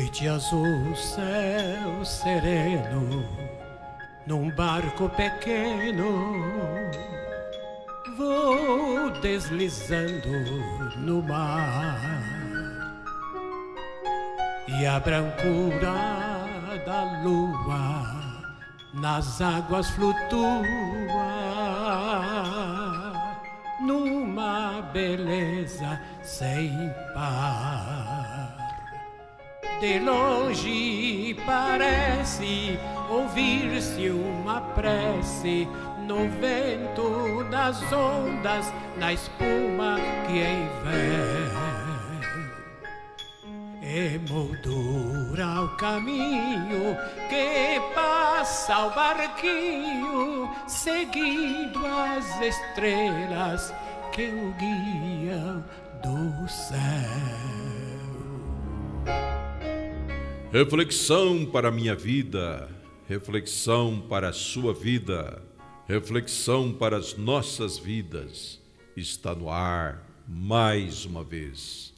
Noite azul, céu sereno, num barco pequeno, vou deslizando no mar. E a brancura da lua nas águas flutua, numa beleza sem par. De longe parece ouvir-se uma prece no vento das ondas, na espuma que envém. Emoldura o caminho que passa o barquinho, seguindo as estrelas que o guiam do céu. Reflexão para a minha vida, reflexão para a sua vida, reflexão para as nossas vidas. Está no ar mais uma vez.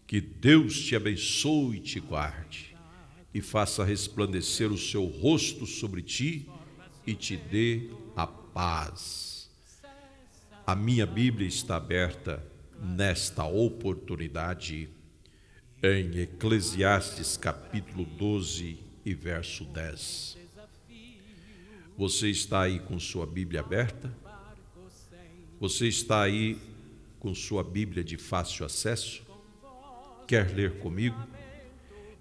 Que Deus te abençoe e te guarde, e faça resplandecer o seu rosto sobre ti e te dê a paz. A minha Bíblia está aberta nesta oportunidade em Eclesiastes capítulo 12 e verso 10. Você está aí com sua Bíblia aberta? Você está aí com sua Bíblia de fácil acesso? Quer ler comigo?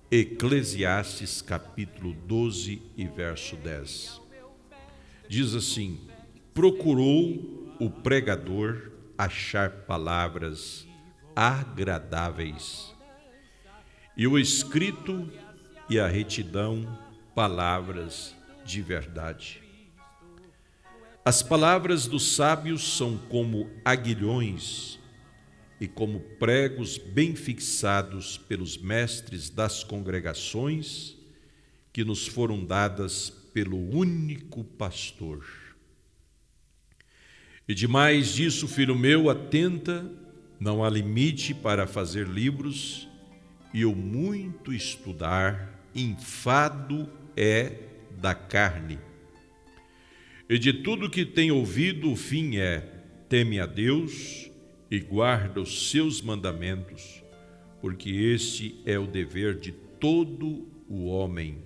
Eclesiastes capítulo 12 e verso 10. Diz assim: procurou o pregador achar palavras agradáveis, e o escrito e a retidão palavras de verdade. As palavras dos sábios são como aguilhões e como pregos bem fixados pelos mestres das congregações que nos foram dadas pelo único pastor. E demais disso, filho meu, atenta, não há limite para fazer livros, e o muito estudar, enfado é da carne. E de tudo que tem ouvido, o fim é: teme a Deus e guarda os seus mandamentos, porque este é o dever de todo o homem.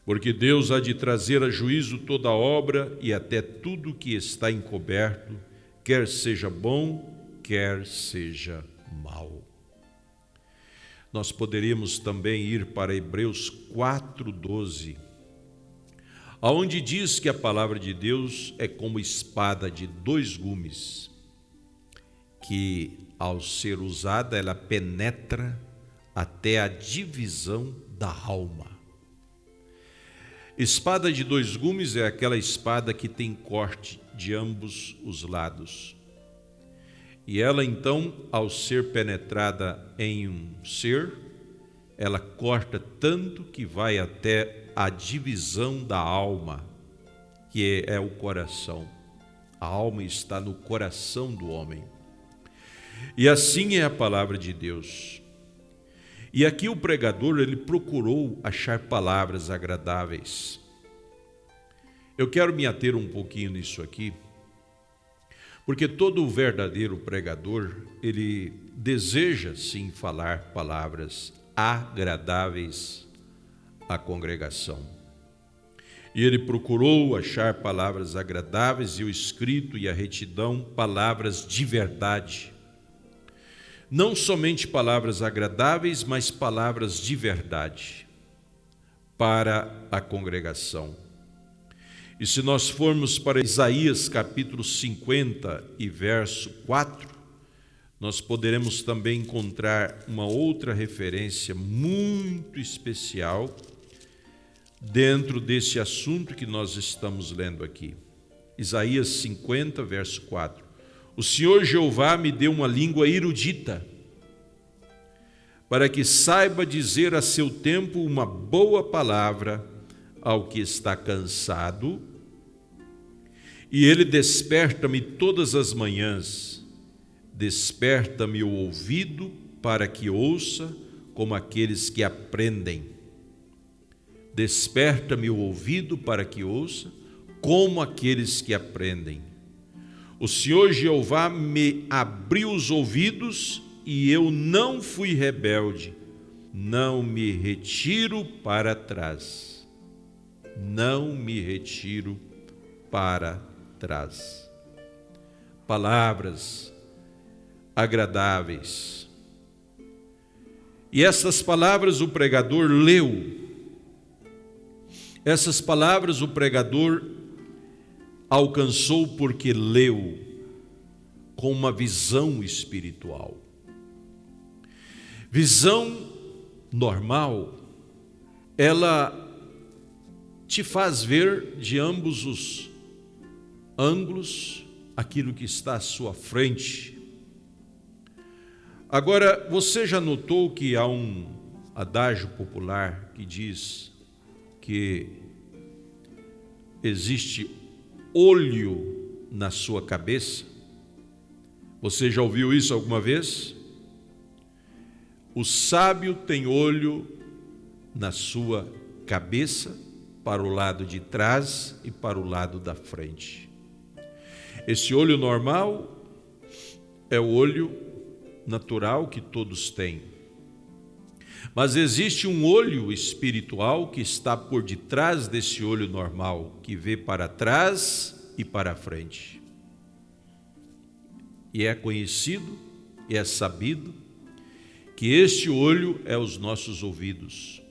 Porque Deus há de trazer a juízo toda obra e até tudo que está encoberto, quer seja bom, quer seja mau. Nós poderíamos também ir para Hebreus 4:12, aonde diz que a palavra de Deus é como espada de dois gumes, que ao ser usada ela penetra até a divisão da alma. Espada de dois gumes é aquela espada que tem corte de ambos os lados. E ela então, ao ser penetrada em um ser, ela corta tanto que vai até a divisão da alma, que é o coração. A alma está no coração do homem. E assim é a palavra de Deus. E aqui o pregador, ele procurou achar palavras agradáveis. Eu quero me ater um pouquinho nisso aqui, porque todo verdadeiro pregador, ele deseja sim falar palavras agradáveis à congregação. E ele procurou achar palavras agradáveis, e o escrito e a retidão, palavras de verdade. Não somente palavras agradáveis, mas palavras de verdade para a congregação. E se nós formos para Isaías capítulo 50 e verso 4, nós poderemos também encontrar uma outra referência muito especial dentro desse assunto que nós estamos lendo aqui. Isaías 50, verso 4. O Senhor Jeová me deu uma língua erudita, para que saiba dizer a seu tempo uma boa palavra ao que está cansado, e ele desperta-me todas as manhãs, desperta-me o ouvido para que ouça como aqueles que aprendem. Desperta-me o ouvido para que ouça, como aqueles que aprendem. O Senhor Jeová me abriu os ouvidos e eu não fui rebelde. Não me retiro para trás. Não me retiro para trás. Palavras agradáveis. E essas palavras o pregador leu. Essas palavras o pregador alcançou porque leu com uma visão espiritual. Visão normal, ela te faz ver de ambos os ângulos aquilo que está à sua frente. Agora, você já notou que há um adágio popular que diz que existe olho na sua cabeça? Você já ouviu isso alguma vez? O sábio tem olho na sua cabeça, para o lado de trás e para o lado da frente. Esse olho normal é o olho natural que todos têm. Mas existe um olho espiritual que está por detrás desse olho normal, que vê para trás e para frente. E é conhecido, e é sabido, que este olho é os nossos ouvidos.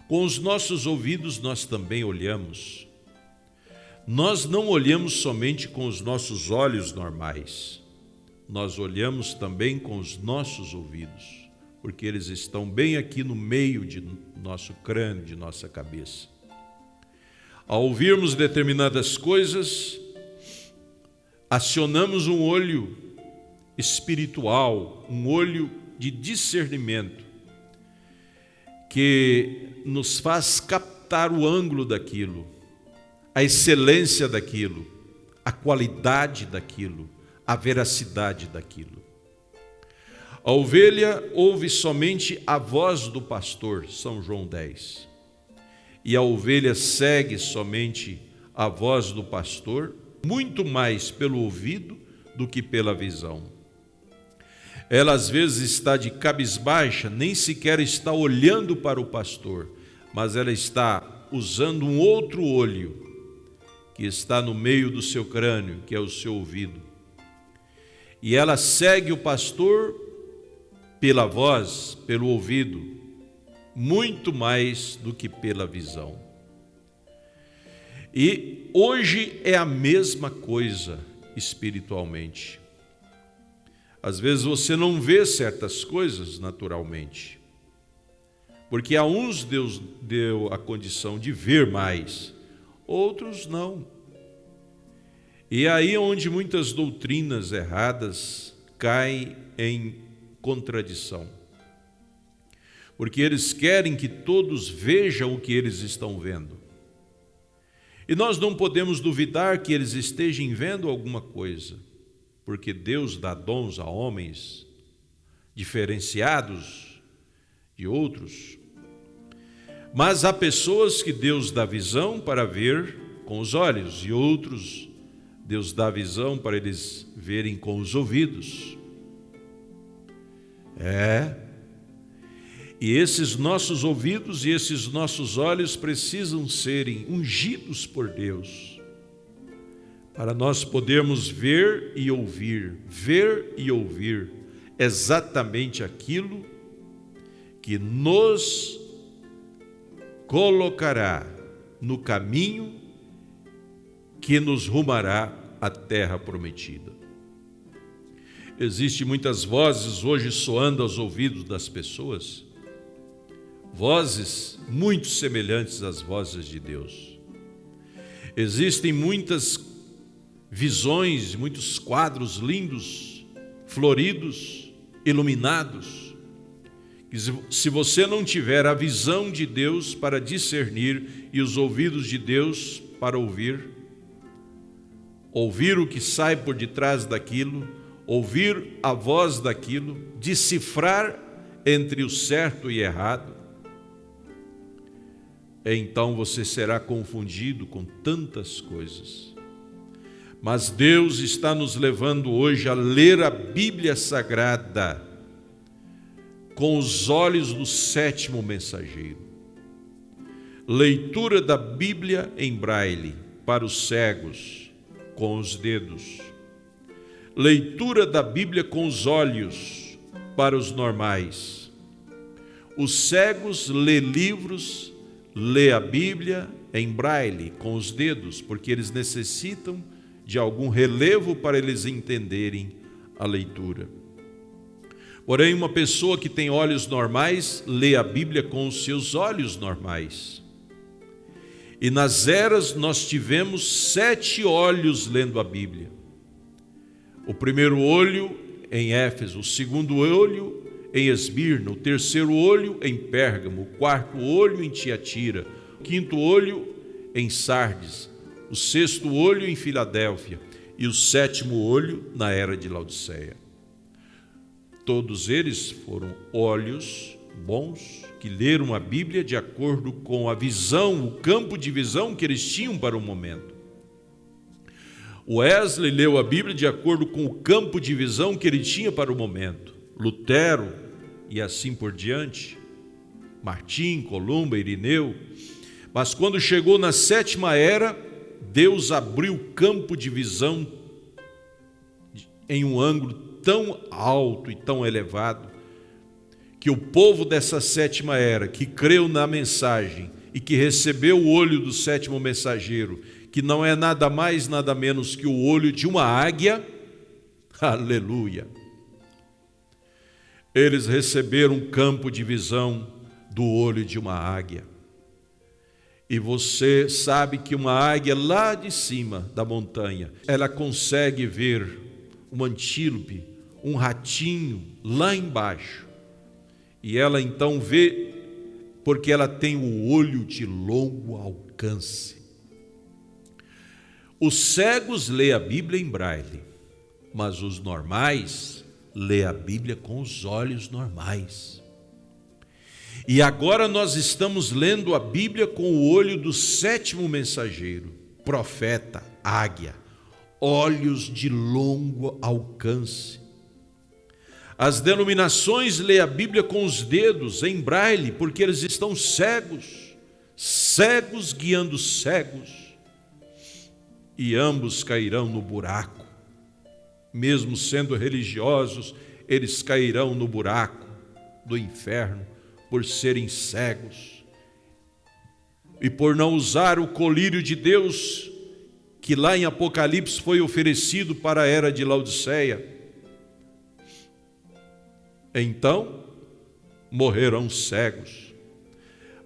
Com os nossos ouvidos nós também olhamos. Nós não olhamos somente com os nossos olhos normais. Nós olhamos também com os nossos ouvidos, porque eles estão bem aqui no meio de nosso crânio, de nossa cabeça. Ao ouvirmos determinadas coisas, acionamos um olho espiritual, um olho de discernimento, que nos faz captar o ângulo daquilo, a excelência daquilo, a qualidade daquilo, a veracidade daquilo. A ovelha ouve somente a voz do pastor, São João 10. E a ovelha segue somente a voz do pastor, muito mais pelo ouvido do que pela visão. Ela às vezes está de cabisbaixa, nem sequer está olhando para o pastor, mas ela está usando um outro olho, que está no meio do seu crânio, que é o seu ouvido. E ela segue o pastor pela voz, pelo ouvido, muito mais do que pela visão. E hoje é a mesma coisa espiritualmente. Às vezes você não vê certas coisas naturalmente, porque a uns Deus deu a condição de ver mais, outros não. E aí é onde muitas doutrinas erradas caem em contradição, porque eles querem que todos vejam o que eles estão vendo. E nós não podemos duvidar que eles estejam vendo alguma coisa, porque Deus dá dons a homens diferenciados de outros. Mas há pessoas que Deus dá visão para ver com os olhos, e outros Deus dá visão para eles verem com os ouvidos. E esses nossos ouvidos e esses nossos olhos precisam serem ungidos por Deus, para nós podermos ver e ouvir exatamente aquilo que nos colocará no caminho que nos rumará à terra prometida. Existem muitas vozes hoje soando aos ouvidos das pessoas, vozes muito semelhantes às vozes de Deus. Existem muitas visões, muitos quadros lindos, floridos, iluminados. Se você não tiver a visão de Deus para discernir e os ouvidos de Deus para ouvir o que sai por detrás daquilo, ouvir a voz daquilo, decifrar entre o certo e errado, então você será confundido com tantas coisas. Mas Deus está nos levando hoje a ler a Bíblia Sagrada com os olhos do sétimo mensageiro. Leitura da Bíblia em braille para os cegos, com os dedos. Leitura da Bíblia com os olhos para os normais. Os cegos lê livros, lê a Bíblia em braille com os dedos, porque eles necessitam de algum relevo para eles entenderem a leitura. Porém, uma pessoa que tem olhos normais lê a Bíblia com os seus olhos normais. E nas eras nós tivemos 7 olhos lendo a Bíblia. O primeiro olho em Éfeso, o segundo olho em Esmirna, o terceiro olho em Pérgamo, o quarto olho em Tiatira, o quinto olho em Sardes, o sexto olho em Filadélfia e o sétimo olho na era de Laodiceia. Todos eles foram olhos bons que leram a Bíblia de acordo com a visão, o campo de visão que eles tinham para o momento. Wesley leu a Bíblia de acordo com o campo de visão que ele tinha para o momento. Lutero e assim por diante. Martim, Columba, Irineu. Mas quando chegou na sétima era, Deus abriu o campo de visão em um ângulo tão alto e tão elevado, que o povo dessa sétima era, que creu na mensagem e que recebeu o olho do sétimo mensageiro, que não é nada mais, nada menos que o olho de uma águia, aleluia, eles receberam um campo de visão do olho de uma águia. E você sabe que uma águia lá de cima da montanha, ela consegue ver um antílope, um ratinho lá embaixo. E ela então vê, porque ela tem o olho de longo alcance. Os cegos lêem a Bíblia em braille, mas os normais lêem a Bíblia com os olhos normais. E agora nós estamos lendo a Bíblia com o olho do sétimo mensageiro, profeta, águia, olhos de longo alcance. As denominações lêem a Bíblia com os dedos, em braille, porque eles estão cegos, cegos guiando cegos, e ambos cairão no buraco. Mesmo sendo religiosos, eles cairão no buraco do inferno, por serem cegos e por não usar o colírio de Deus que lá em Apocalipse foi oferecido para a era de Laodiceia. Então morrerão cegos.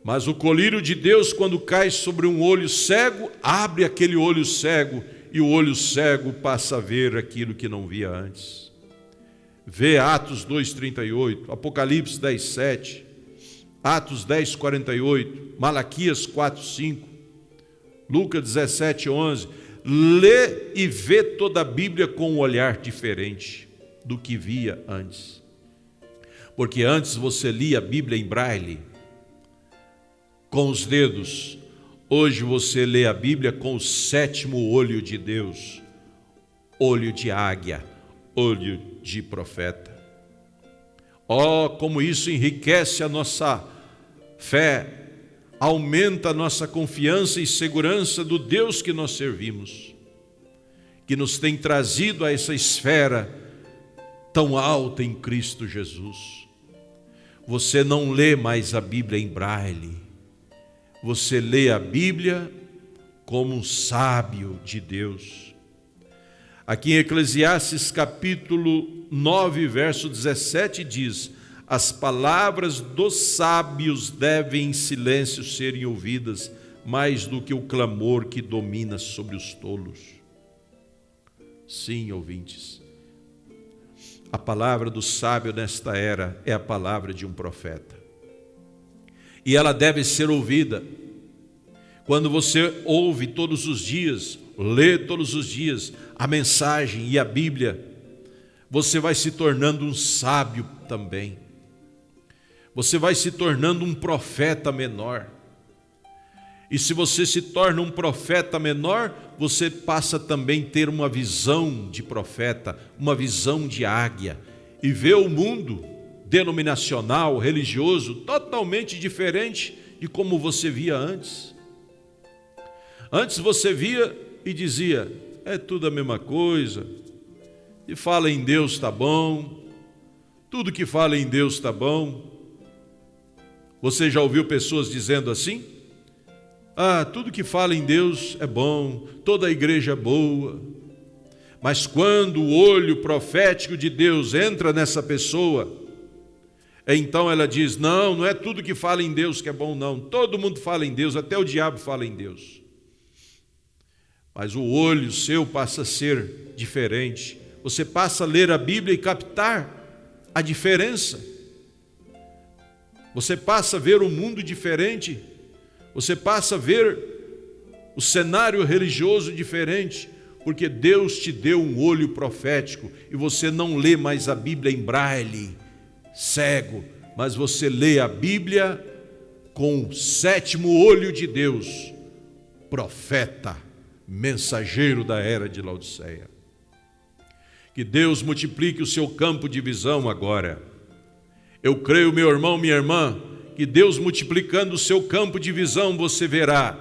Mas o colírio de Deus, quando cai sobre um olho cego, abre aquele olho cego e o olho cego passa a ver aquilo que não via antes. Vê Atos 2:38, Apocalipse 10:7, Atos 10:48, Malaquias 4:5, Lucas 17:11. Lê e vê toda a Bíblia com um olhar diferente do que via antes. Porque antes você lia a Bíblia em braille, com os dedos. Hoje você lê a Bíblia com o sétimo olho de Deus, olho de águia, olho de profeta. Oh, como isso enriquece a nossa fé, aumenta a nossa confiança e segurança do Deus que nós servimos, que nos tem trazido a essa esfera tão alta em Cristo Jesus. Você não lê mais a Bíblia em braille, você lê a Bíblia como um sábio de Deus. Aqui em Eclesiastes capítulo 9, verso 17 diz: as palavras dos sábios devem em silêncio serem ouvidas, mais do que o clamor que domina sobre os tolos. Sim, ouvintes, a palavra do sábio nesta era é a palavra de um profeta. E ela deve ser ouvida. Quando você ouve todos os dias, lê todos os dias a mensagem e a Bíblia, você vai se tornando um sábio também. Você vai se tornando um profeta menor. E se você se torna um profeta menor, você passa também a ter uma visão de profeta, uma visão de águia, e vê o mundo denominacional, religioso, totalmente diferente de como você via antes. Antes você via e dizia, é tudo a mesma coisa, e fala em Deus está bom, tudo que fala em Deus está bom. Você já ouviu pessoas dizendo assim? Tudo que fala em Deus é bom, toda a igreja é boa. Mas quando o olho profético de Deus entra nessa pessoa, então ela diz, não é tudo que fala em Deus que é bom, não. Todo mundo fala em Deus, até o diabo fala em Deus. Mas o olho seu passa a ser diferente. Você passa a ler a Bíblia e captar a diferença. Você passa a ver o mundo diferente. Você passa a ver o cenário religioso diferente, porque Deus te deu um olho profético e você não lê mais a Bíblia em braille, cego, mas você lê a Bíblia com o sétimo olho de Deus, profeta, mensageiro da era de Laodiceia. Que Deus multiplique o seu campo de visão agora. Eu creio, meu irmão, minha irmã, que Deus multiplicando o seu campo de visão, você verá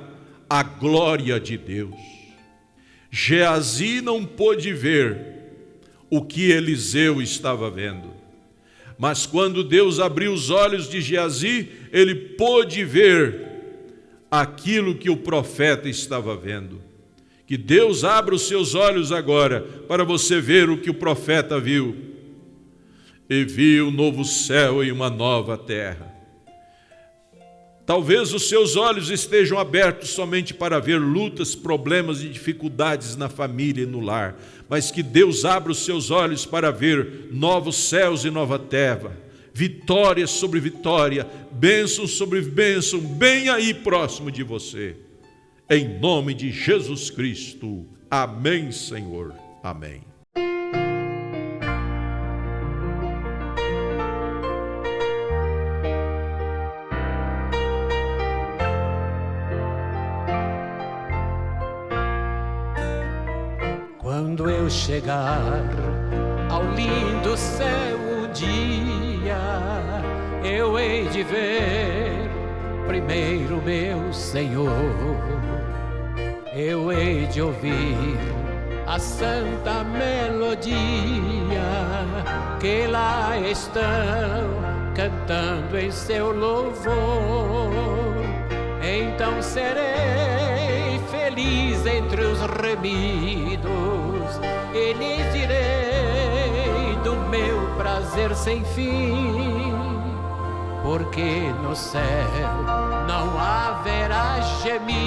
a glória de Deus. Geazi não pôde ver o que Eliseu estava vendo, mas quando Deus abriu os olhos de Geazi, ele pôde ver aquilo que o profeta estava vendo. Que Deus abra os seus olhos agora para você ver o que o profeta viu. E viu um novo céu e uma nova terra. Talvez os seus olhos estejam abertos somente para ver lutas, problemas e dificuldades na família e no lar, mas que Deus abra os seus olhos para ver novos céus e nova terra, vitória sobre vitória, bênção sobre bênção, bem aí próximo de você. Em nome de Jesus Cristo. Amém, Senhor. Amém. Quando eu chegar ao lindo céu um dia, eu hei de ver primeiro meu Senhor. Eu hei de ouvir a santa melodia que lá estão cantando em seu louvor. Então serei feliz entre os remidos e lhes direi do meu prazer sem fim, porque no céu não haverá gemidos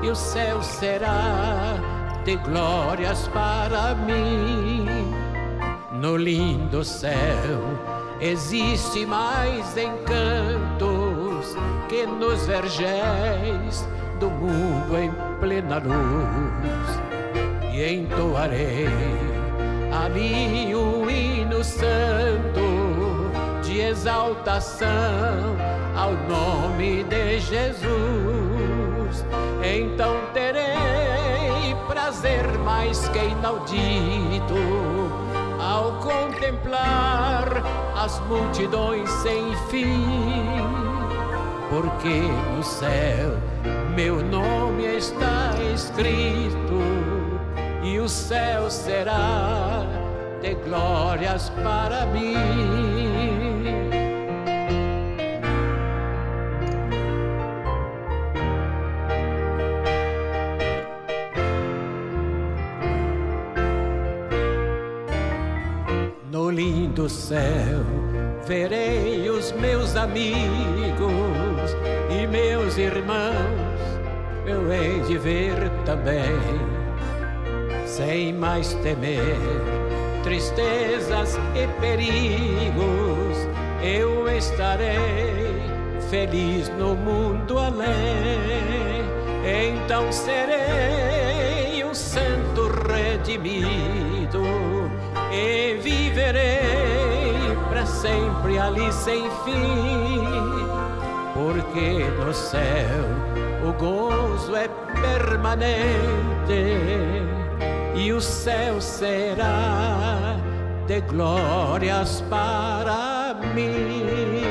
e o céu será de glórias para mim. No lindo céu existe mais encantos que nos vergéis do mundo em plena luz. E entoarei ali um hino santo de exaltação ao nome de Jesus. Então terei prazer mais que inaudito ao contemplar as multidões sem fim, porque no céu meu nome está escrito e o céu será de glórias para mim. No lindo céu verei os meus amigos e meus irmãos, eu hei de ver também, sem mais temer tristezas e perigos. Eu estarei feliz no mundo além. Então serei um santo redimido e viverei para sempre ali sem fim, porque no céu o gozo é permanente e o céu será de glórias para mim.